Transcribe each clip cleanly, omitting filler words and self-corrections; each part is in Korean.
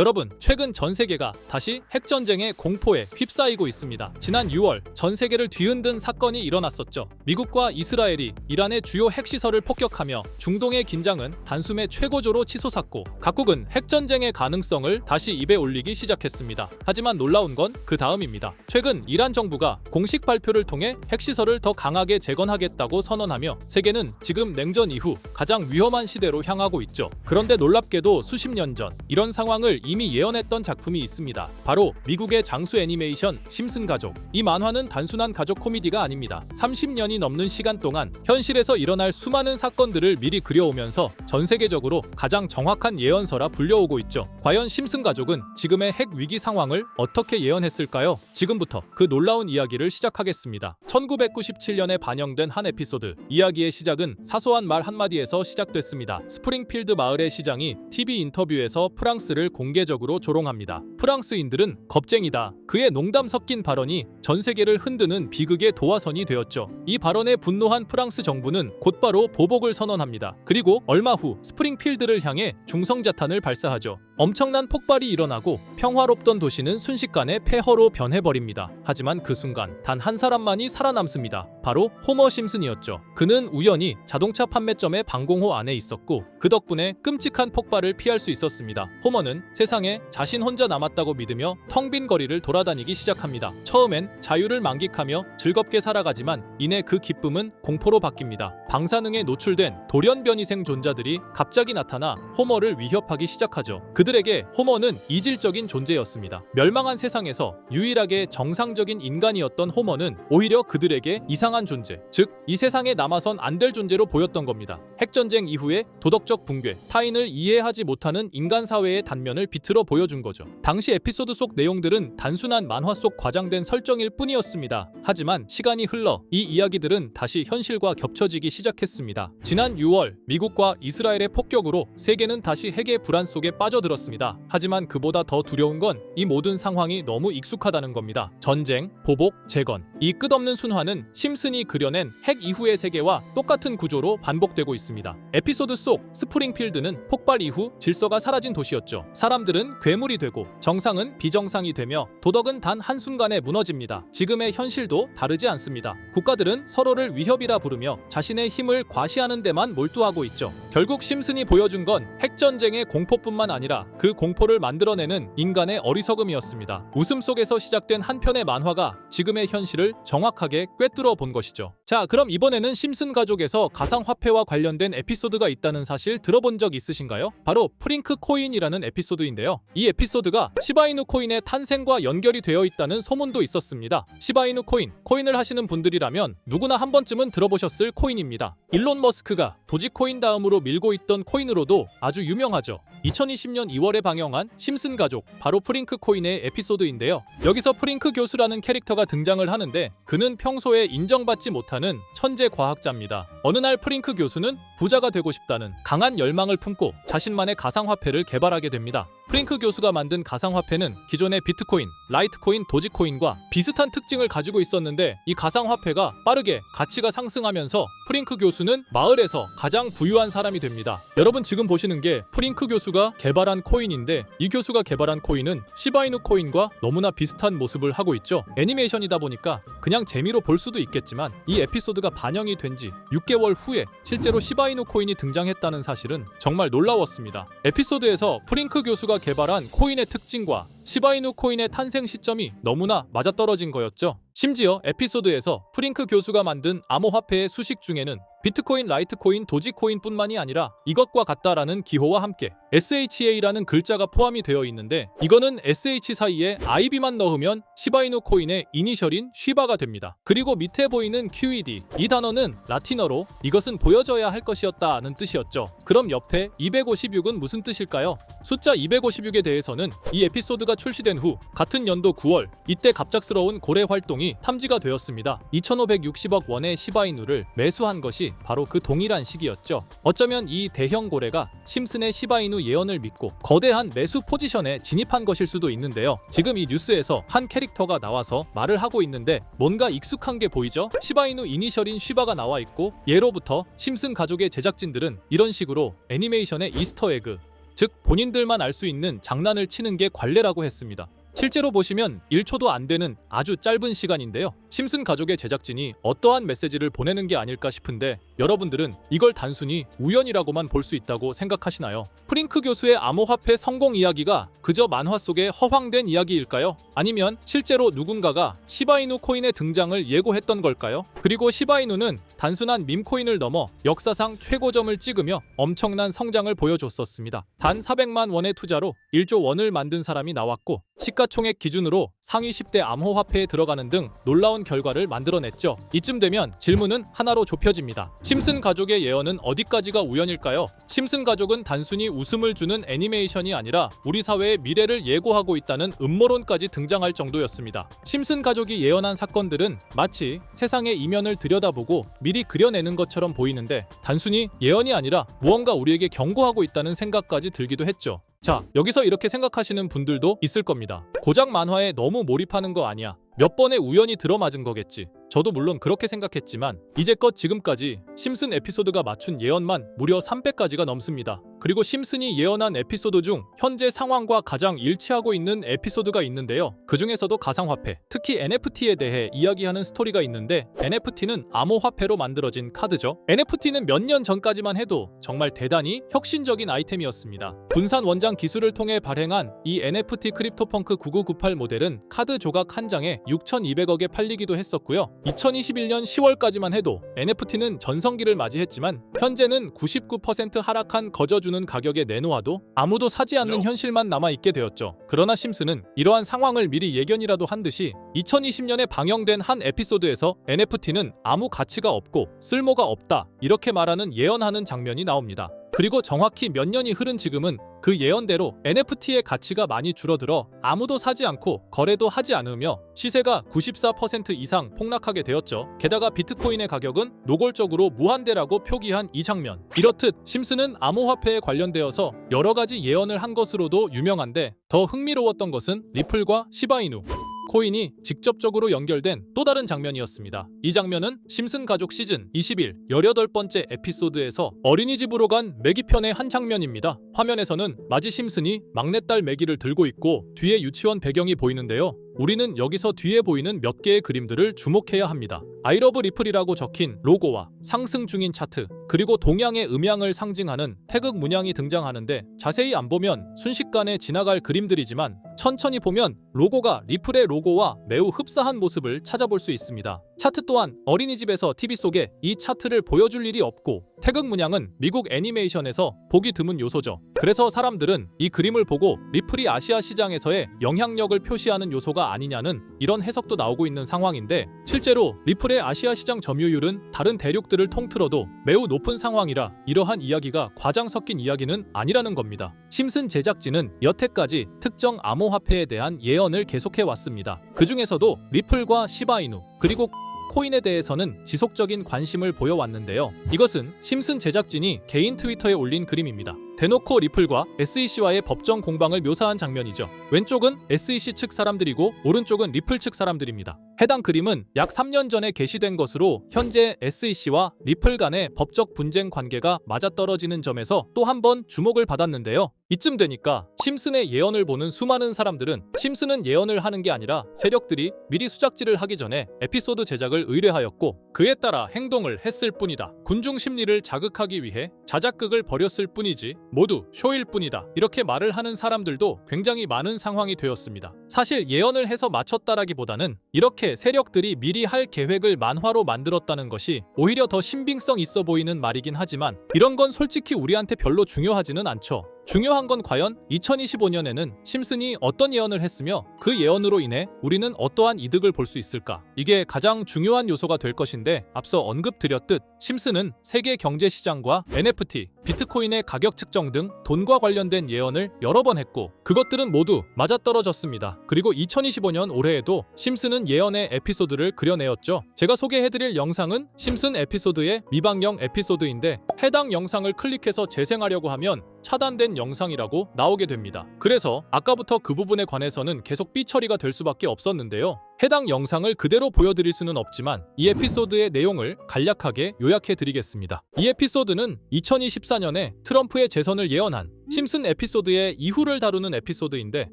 여러분, 최근 전 세계가 다시 핵전쟁의 공포에 휩싸이고 있습니다. 지난 6월 전 세계를 뒤흔든 사건이 일어났었죠. 미국과 이스라엘이 이란의 주요 핵시설을 폭격하며 중동의 긴장은 단숨에 최고조로 치솟았고 각국은 핵전쟁의 가능성을 다시 입에 올리기 시작했습니다. 하지만 놀라운 건 그 다음입니다. 최근 이란 정부가 공식 발표를 통해 핵시설을 더 강하게 재건하겠다고 선언하며 세계는 지금 냉전 이후 가장 위험한 시대로 향하고 있죠. 그런데 놀랍게도 수십 년 전 이런 상황을 이미 예언했던 작품이 있습니다. 바로 미국의 장수 애니메이션 심슨 가족. 이 만화는 단순한 가족 코미디가 아닙니다. 30년이 넘는 시간 동안 현실에서 일어날 수많은 사건들을 미리 그려오면서 전 세계적으로 가장 정확한 예언서라 불려오고 있죠. 과연 심슨 가족은 지금의 핵 위기 상황을 어떻게 예언했을까요? 지금부터 그 놀라운 이야기를 시작하겠습니다. 1997년에 반영된 한 에피소드. 이야기의 시작은 사소한 말 한마디에서 시작됐습니다. 스프링필드 마을의 시장이 TV 인터뷰에서 프랑스를 공개적으로 조롱합니다. 프랑스인들은 겁쟁이다. 그의 농담 섞인 발언이 전 세계를 흔드는 비극의 도화선이 되었죠. 이 발언에 분노한 프랑스 정부는 곧바로 보복을 선언합니다. 그리고 얼마 후 스프링필드를 향해 중성자탄을 발사하죠. 엄청난 폭발이 일어나고 평화롭던 도시는 순식간에 폐허로 변해버립니다. 하지만 그 순간 단 한 사람만이 살아남습니다. 바로 호머 심슨이었죠. 그는 우연히 자동차 판매점의 방공호 안에 있었고 그 덕분에 끔찍한 폭발을 피할 수 있었습니다. 호머는 세상에 자신 혼자 남았다고 믿으며 텅 빈 거리를 돌아다니기 시작합니다. 처음엔 자유를 만끽하며 즐겁게 살아가지만 이내 그 기쁨은 공포로 바뀝니다. 방사능에 노출된 돌연변이생 존재들이 갑자기 나타나 호머를 위협하기 시작하죠. 그들에게 호머는 이질적인 존재였습니다. 멸망한 세상에서 유일하게 정상적인 인간이었던 호머는 오히려 그들에게 이상한 존재, 즉 이 세상에 남아선 안 될 존재로 보였던 겁니다. 핵전쟁 이후에 도덕적 붕괴, 타인을 이해하지 못하는 인간 사회의 단면을 비틀어 보여준 거죠. 당시 에피소드 속 내용들은 단순한 만화 속 과장된 설정일 뿐이었습니다. 하지만 시간이 흘러 이 이야기들은 다시 현실과 겹쳐지기 시작했습니다. 지난 6월 미국과 이스라엘의 폭격으로 세계는 다시 핵의 불안 속에 빠져들었습니다. 하지만 그보다 더 두려운 건 이 모든 상황이 너무 익숙하다는 겁니다. 전쟁, 보복, 재건. 이 끝없는 순환은 심슨이 그려낸 핵 이후의 세계와 똑같은 구조로 반복되고 있습니다. 에피소드 속 스프링필드는 폭발 이후 질서가 사라진 도시였죠. 사람들은 괴물이 되고 정상은 비정상이 되며 도덕은 단 한순간에 무너집니다. 지금의 현실도 다르지 않습니다. 국가들은 서로를 위협이라 부르며 자신의 힘을 과시하는 데만 몰두하고 있죠. 결국 심슨이 보여준 건 핵전쟁의 공포뿐만 아니라 그 공포를 만들어내는 인간의 어리석음이었습니다. 웃음 속에서 시작된 한 편의 만화가 지금의 현실을 정확하게 꿰뚫어 본 것이죠. 자, 그럼 이번에는 심슨 가족에서 가상화폐와 관련된 에피소드가 있다는 사실 들어본 적 있으신가요? 바로 프링크 코인이라는 에피소드인데요. 이 에피소드가 시바이누 코인의 탄생과 연결이 되어 있다는 소문도 있었습니다. 시바이누 코인을 하시는 분들이라면 누구나 한 번쯤은 들어보셨을 코인입니다. 일론 머스크가 도지코인 다음으로 밀고 있던 코인으로도 아주 유명하죠. 2020년 2월에 방영한 심슨 가족, 바로 프링크 코인의 에피소드인데요. 여기서 프링크 교수라는 캐릭터가 등장을 하는데 그는 평소에 인정받지 못하는 천재 과학자입니다. 어느 날 프링크 교수는 부자가 되고 싶다는 강한 열망을 품고 자신만의 가상화폐를 개발하게 됩니다. 프링크 교수가 만든 가상화폐는 기존의 비트코인, 라이트코인, 도지코인과 비슷한 특징을 가지고 있었는데 이 가상화폐가 빠르게 가치가 상승하면서 프링크 교수는 마을에서 가장 부유한 사람이 됩니다. 여러분 지금 보시는 게 프링크 교수가 개발한 코인인데 이 교수가 개발한 코인은 시바이누 코인과 너무나 비슷한 모습을 하고 있죠. 애니메이션이다 보니까 그냥 재미로 볼 수도 있겠지만 이 에피소드가 반영이 된 지 6개월 후에 실제로 시바이누 코인이 등장했다는 사실은 정말 놀라웠습니다. 에피소드에서 프링크 교수가 개발한 코인의 특징과 시바이누 코인의 탄생 시점이 너무나 맞아떨어진 거였죠. 심지어 에피소드에서 프링크 교수가 만든 암호화폐의 수식 중에는 비트코인, 라이트코인, 도지코인뿐만이 아니라 이것과 같다라는 기호와 함께 SHA라는 글자가 포함이 되어 있는데 이거는 SH 사이에 IB만 넣으면 시바이누 코인의 이니셜인 쉬바가 됩니다. 그리고 밑에 보이는 QED, 이 단어는 라틴어로 이것은 보여져야 할 것이었다는 뜻이었죠. 그럼 옆에 256은 무슨 뜻일까요? 숫자 256에 대해서는 이 에피소드가 출시된 후 같은 연도 9월 이때 갑작스러운 고래 활동이 탐지가 되었습니다. 2560억 원의 시바이누를 매수한 것이 바로 그 동일한 시기였죠. 어쩌면 이 대형 고래가 심슨의 시바이누 예언을 믿고 거대한 매수 포지션에 진입한 것일 수도 있는데요. 지금 이 뉴스에서 한 캐릭터가 나와서 말을 하고 있는데 뭔가 익숙한 게 보이죠? 시바이누 이니셜인 쉬바가 나와 있고 예로부터 심슨 가족의 제작진들은 이런 식으로 애니메이션의 이스터에그, 즉 본인들만 알 수 있는 장난을 치는 게 관례라고 했습니다. 실제로 보시면 1초도 안 되는 아주 짧은 시간인데요. 심슨 가족의 제작진이 어떠한 메시지를 보내는 게 아닐까 싶은데 여러분들은 이걸 단순히 우연이라고만 볼 수 있다고 생각하시나요? 프링크 교수의 암호화폐 성공 이야기가 그저 만화 속의 허황된 이야기일까요? 아니면 실제로 누군가가 시바이누 코인의 등장을 예고했던 걸까요? 그리고 시바이누는 단순한 밈코인을 넘어 역사상 최고점을 찍으며 엄청난 성장을 보여줬었습니다. 단 400만 원의 투자로 1조 원을 만든 사람이 나왔고 시가총액 기준으로 상위 10대 암호화폐에 들어가는 등 놀라운 결과를 만들어냈죠. 이쯤 되면 질문은 하나로 좁혀집니다. 심슨 가족의 예언은 어디까지가 우연일까요? 심슨 가족은 단순히 웃음을 주는 애니메이션이 아니라 우리 사회의 미래를 예고하고 있다는 음모론까지 등장할 정도였습니다. 심슨 가족이 예언한 사건들은 마치 세상의 이면을 들여다보고 미리 그려내는 것처럼 보이는데 단순히 예언이 아니라 무언가 우리에게 경고하고 있다는 생각까지 들기도 했죠. 자, 여기서 이렇게 생각하시는 분들도 있을 겁니다. 고작 만화에 너무 몰입하는 거 아니야. 몇 번의 우연이 들어맞은 거겠지. 저도 물론 그렇게 생각했지만 이제껏 지금까지 심슨 에피소드가 맞춘 예언만 무려 300가지가 넘습니다. 그리고 심슨이 예언한 에피소드 중 현재 상황과 가장 일치하고 있는 에피소드가 있는데요. 그 중에서도 가상화폐, 특히 NFT에 대해 이야기하는 스토리가 있는데 NFT는 암호화폐로 만들어진 카드죠. NFT는 몇 년 전까지만 해도 정말 대단히 혁신적인 아이템이었습니다. 분산 원장 기술을 통해 발행한 이 NFT 크립토펑크 9998 모델은 카드 조각 한 장에 6,200억에 팔리기도 했었고요. 2021년 10월까지만 해도 NFT는 전성기를 맞이했지만 현재는 99% 하락한 거저주는 가격에 내놓아도 아무도 사지 않는 현실만 남아있게 되었죠. 그러나 심슨은 이러한 상황을 미리 예견이라도 한 듯이 2020년에 방영된 한 에피소드에서 NFT는 아무 가치가 없고 쓸모가 없다 이렇게 말하는 예언하는 장면이 나옵니다. 그리고 정확히 몇 년이 흐른 지금은 그 예언대로 NFT의 가치가 많이 줄어들어 아무도 사지 않고 거래도 하지 않으며 시세가 94% 이상 폭락하게 되었죠. 게다가 비트코인의 가격은 노골적으로 무한대라고 표기한 이 장면. 이렇듯 심슨은 암호화폐에 관련되어서 여러 가지 예언을 한 것으로도 유명한데 더 흥미로웠던 것은 리플과 시바이누 코인이 직접적으로 연결된 또 다른 장면이었습니다. 이 장면은 심슨 가족 시즌 21 18번째 에피소드에서 어린이집으로 간 매기 편의 한 장면입니다. 화면에서는 마지 심슨이 막내딸 매기를 들고 있고 뒤에 유치원 배경이 보이는데요. 우리는 여기서 뒤에 보이는 몇 개의 그림들을 주목해야 합니다. I love 리플이라고 적힌 로고와 상승 중인 차트, 그리고 동양의 음양을 상징하는 태극 문양이 등장하는데 자세히 안 보면 순식간에 지나갈 그림들이지만 천천히 보면 로고가 리플의 로고와 매우 흡사한 모습을 찾아볼 수 있습니다. 차트 또한 어린이집에서 TV 속에 이 차트를 보여줄 일이 없고 태극 문양은 미국 애니메이션에서 보기 드문 요소죠. 그래서 사람들은 이 그림을 보고 리플이 아시아 시장에서의 영향력을 표시하는 요소가 아니냐는 이런 해석도 나오고 있는 상황인데 실제로 리플의 아시아 시장 점유율은 다른 대륙들을 통틀어도 매우 높은 상황이라 이러한 이야기가 과장 섞인 이야기는 아니라는 겁니다. 심슨 제작진은 여태까지 특정 암호화폐에 대한 예언을 계속해 왔습니다. 그 중에서도 리플과 시바이누 그리고 코인에 대해서는 지속적인 관심을 보여왔는데요. 이것은 심슨 제작진이 개인 트위터에 올린 그림입니다. 대놓고 리플과 SEC와의 법정 공방을 묘사한 장면이죠. 왼쪽은 SEC 측 사람들이고 오른쪽은 리플 측 사람들입니다. 해당 그림은 약 3년 전에 게시된 것으로 현재 SEC와 리플 간의 법적 분쟁 관계가 맞아떨어지는 점에서 또 한 번 주목을 받았는데요. 이쯤 되니까 심슨의 예언을 보는 수많은 사람들은 심슨은 예언을 하는 게 아니라 세력들이 미리 수작질을 하기 전에 에피소드 제작을 의뢰하였고 그에 따라 행동을 했을 뿐이다. 군중 심리를 자극하기 위해 자작극을 벌였을 뿐이지 모두 쇼일 뿐이다. 이렇게 말을 하는 사람들도 굉장히 많은 상황이 되었습니다. 사실 예언을 해서 맞췄다라기보다는 이렇게 세력들이 미리 할 계획을 만화로 만들었다는 것이 오히려 더 신빙성 있어 보이는 말이긴 하지만 이런 건 솔직히 우리한테 별로 중요하지는 않죠. 중요한 건 과연 2025년에는 심슨이 어떤 예언을 했으며 그 예언으로 인해 우리는 어떠한 이득을 볼 수 있을까? 이게 가장 중요한 요소가 될 것인데 앞서 언급드렸듯 심슨은 세계 경제 시장과 NFT, 비트코인의 가격 측정 등 돈과 관련된 예언을 여러 번 했고 그것들은 모두 맞아떨어졌습니다. 그리고 2025년 올해에도 심슨은 예언의 에피소드를 그려내었죠. 제가 소개해드릴 영상은 심슨 에피소드의 미방영 에피소드인데 해당 영상을 클릭해서 재생하려고 하면 차단된 영상이라고 나오게 됩니다. 그래서 아까부터 그 부분에 관해서는 계속 삐처리가 될 수밖에 없었는데요. 해당 영상을 그대로 보여드릴 수는 없지만 이 에피소드의 내용을 간략하게 요약해드리겠습니다. 이 에피소드는 2024년에 트럼프의 재선을 예언한 심슨 에피소드의 이후를 다루는 에피소드인데,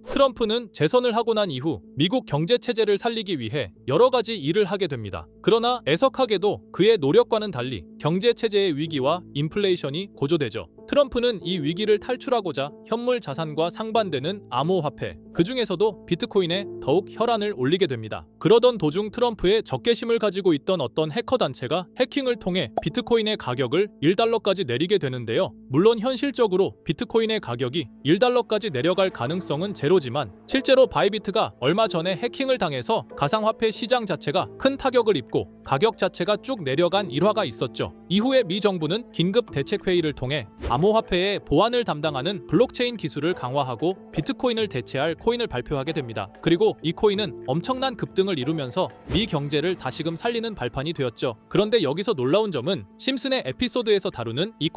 트럼프는 재선을 하고 난 이후 미국 경제 체제를 살리기 위해 여러 가지 일을 하게 됩니다. 그러나 애석하게도 그의 노력과는 달리 경제 체제의 위기와 인플레이션이 고조되죠. 트럼프는 이 위기를 탈출하고자 현물 자산과 상반되는 암호화폐, 그 중에서도 비트코인에 더욱 혈안을 올리게 됩니다. 그러던 도중 트럼프의 적개심을 가지고 있던 어떤 해커 단체가 해킹을 통해 비트코인의 가격을 1달러까지 내리게 되는데요. 물론 현실적으로 비트코인의 가격이 1달러까지 내려갈 가능성은 제로지만, 실제로 바이비트가 얼마 전에 해킹을 당해서 가상화폐 시장 자체가 큰 타격을 입고 가격 자체가 쭉 내려간 일화가 있었죠. 이후에 미 정부는 긴급 대책회의를 통해 암호화폐의 보안을 담당하는 블록체인 기술을 강화하고 비트코인을 대체할 코인을 발표하게 됩니다. 그리고 이 코인은 엄청난 급등을 이루면서 미 경제를 다시금 살리는 발판이 되었죠. 그런데 여기서 놀라운 점은 심슨의 에피소드에서 다루는 이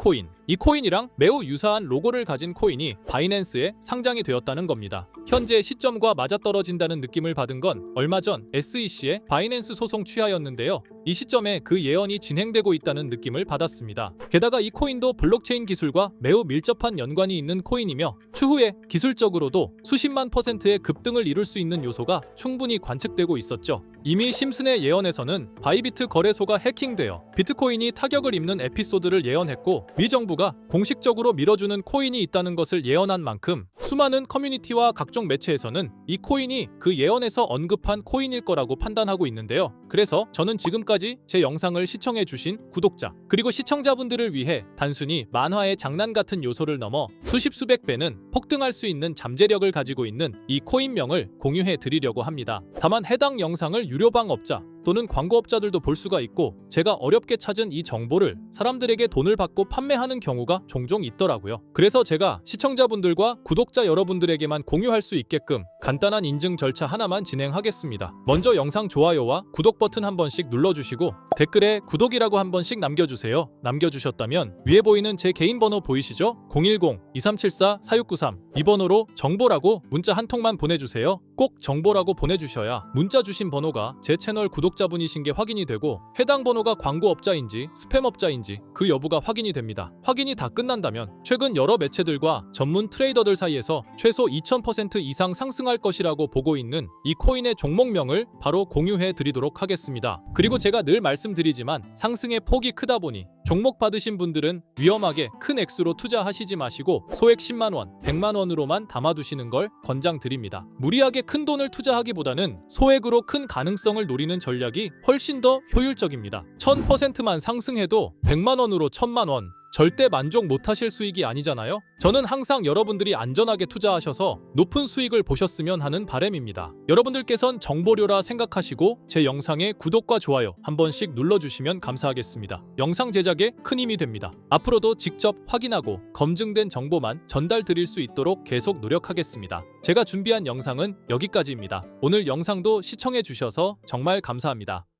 코인이랑 매우 유사한 로고를 가진 코인이 바이낸스에 상장이 되었다는 겁니다. 현재 시점과 맞아떨어진다는 느낌을 받은 건 얼마 전 SEC의 바이낸스 소송 취하였는데요. 이 시점에 그 예언이 진행되고 있다는 느낌을 받았습니다. 게다가 이 코인도 블록체인 기술과 매우 밀접한 연관이 있는 코인이며, 추후에 기술적으로도 수십만 %의 급등을 이룰 수 있는 요소가 충분히 관측되고 있었죠. 이미 심슨의 예언에서는 바이비트 거래소가 해킹되어 비트코인이 타격을 입는 에피소드를 예언했고, 미 정부가 공식적으로 밀어주는 코인이 있다는 것을 예언한 만큼 수많은 커뮤니티와 각종 매체에서는 이 코인이 그 예언에서 언급한 코인일 거라고 판단하고 있는데요. 그래서 저는 지금까지 제 영상을 시청해주신 구독자 그리고 시청자분들을 위해 단순히 만화의 장난 같은 요소를 넘어 수십 수백 배는 폭등할 수 있는 잠재력을 가지고 있는 이 코인명을 공유해 드리려고 합니다. 다만 해당 영상을 유료방업자 또는 광고업자들도 볼 수가 있고, 제가 어렵게 찾은 이 정보를 사람들에게 돈을 받고 판매하는 경우가 종종 있더라고요. 그래서 제가 시청자분들과 구독자 여러분들에게만 공유할 수 있게끔 간단한 인증 절차 하나만 진행하겠습니다. 먼저 영상 좋아요와 구독 버튼 한 번씩 눌러주시고 댓글에 구독이라고 한 번씩 남겨주세요. 남겨주셨다면 위에 보이는 제 개인 번호 보이시죠? 010-2374-4693 이 번호로 정보라고 문자 한 통만 보내주세요. 꼭 정보라고 보내주셔야 문자 주신 번호가 제 채널 구독자분이신 게 확인이 되고, 해당 번호가 광고업자인지 스팸업자인지 그 여부가 확인이 됩니다. 확인이 다 끝난다면 최근 여러 매체들과 전문 트레이더들 사이에서 최소 2000% 이상 상승할 것이라고 보고 있는 이 코인의 종목명을 바로 공유해 드리도록 하겠습니다. 그리고 제가 늘 말씀드리지만 상승의 폭이 크다 보니 종목 받으신 분들은 위험하게 큰 액수로 투자하시지 마시고 소액 10만원, 100만원으로만 담아두시는 걸 권장드립니다. 무리하게 큰 돈을 투자하기보다는 소액으로 큰 가능성을 노리는 전략이 훨씬 더 효율적입니다. 1000%만 상승해도 100만원으로 1000만원, 절대 만족 못하실 수익이 아니잖아요. 저는 항상 여러분들이 안전하게 투자하셔서 높은 수익을 보셨으면 하는 바람입니다. 여러분들께선 정보료라 생각하시고 제 영상에 구독과 좋아요 한 번씩 눌러주시면 감사하겠습니다. 영상 제작에 큰 힘이 됩니다. 앞으로도 직접 확인하고 검증된 정보만 전달 드릴 수 있도록 계속 노력하겠습니다. 제가 준비한 영상은 여기까지입니다. 오늘 영상도 시청해 주셔서 정말 감사합니다.